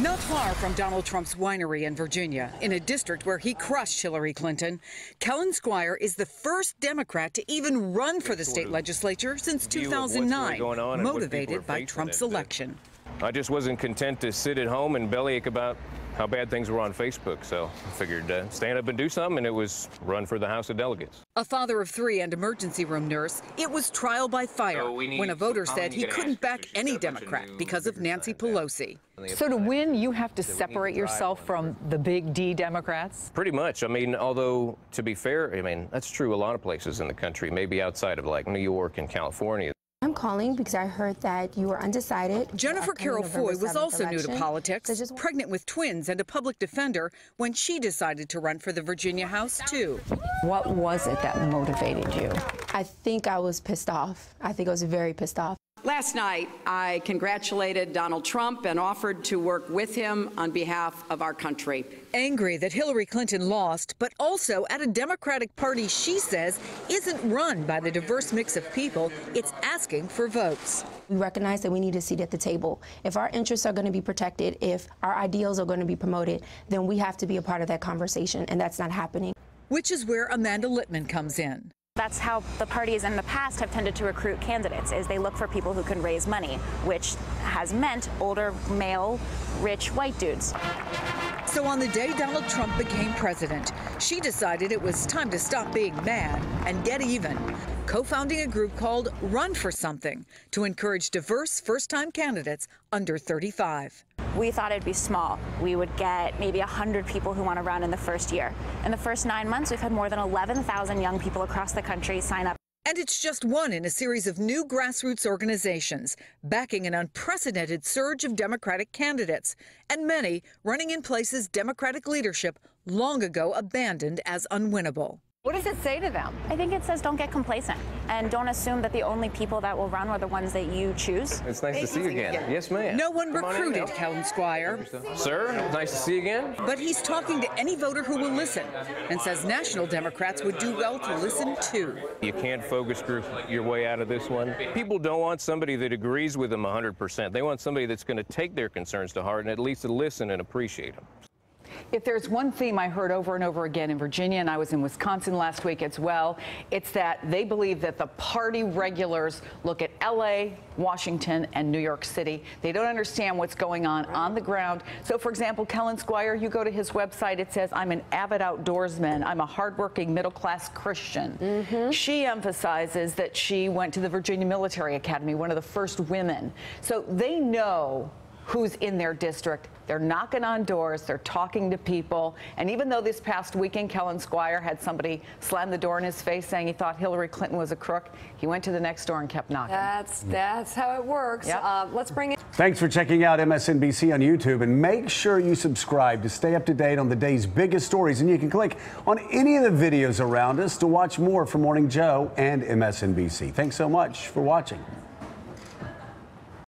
Not far from Donald Trump's winery in Virginia, in a district where he crushed Hillary Clinton, Kellen Squire is the first Democrat to even run for the state legislature since 2009, motivated by Trump's election. I just wasn't content to sit at home and bellyache about how bad things were on Facebook, so I figured stand up and do something, and it was run for the House of Delegates. A father of three and emergency room nurse, it was trial by fire when a voter said he couldn't back any Democrat because of Nancy Pelosi. So to win, you have to separate yourself from the big D Democrats? Pretty much. I mean, although, to be fair, I mean, that's true a lot of places in the country, maybe outside of like New York and California. I'm calling because I heard that you were undecided. Jennifer Carroll Foy was also new to politics, pregnant with twins and a public defender when she decided to run for the Virginia House, too. What was it that motivated you? I think I was pissed off. I think I was very pissed off. Last night, I congratulated Donald Trump and offered to work with him on behalf of our country. Angry that Hillary Clinton lost, but also at a Democratic Party she says isn't run by the diverse mix of people it's asking for votes. We recognize that we need a seat at the table. If our interests are going to be protected, if our ideals are going to be promoted, then we have to be a part of that conversation, and that's not happening. Which is where Amanda Littman comes in. That's how the parties in the past have tended to recruit candidates, is they look for people who can raise money, which has meant older, male, rich, white dudes. So on the day Donald Trump became president, she decided it was time to stop being mad and get even, co-founding a group called Run for Something to encourage diverse first-time candidates under 35. We thought it'd be small. We would get maybe 100 people who want to run in the first year. In the first 9 months, we've had more than 11,000 young people across the country sign up. And it's just one in a series of new grassroots organizations backing an unprecedented surge of Democratic candidates, and many running in places Democratic leadership long ago abandoned as unwinnable. What does it say to them? I think it says don't get complacent and don't assume that the only people that will run are the ones that you choose. It's nice to see you again. Yes, ma'am. No one recruited Kellen Squire. Sir, nice to see you again. But he's talking to any voter who will listen and says national Democrats would do well to listen too. You can't focus group your way out of this one. People don't want somebody that agrees with them 100%. They want somebody that's going to take their concerns to heart and at least listen and appreciate them. If there's one theme I heard over and over again in Virginia, and I was in Wisconsin last week as well, it's that they believe that the party regulars look at L.A., Washington, and New York City. They don't understand what's going on the ground. So, for example, Kellen Squire, you go to his website, it says, I'm an avid outdoorsman. I'm a hardworking middle-class Christian. She emphasizes that she went to the Virginia Military Academy, one of the first women. So they know who's in their district. They're knocking on doors, they're talking to people, and even though this past weekend Kellen Squire had somebody slam the door in his face saying he thought Hillary Clinton was a crook, he went to the next door and kept knocking. That's how it works. Yep. Let's bring it. Thanks for checking out MSNBC on YouTube, and make sure you subscribe to stay up to date on the day's biggest stories, and you can click on any of the videos around us to watch more from Morning Joe and MSNBC. Thanks so much for watching.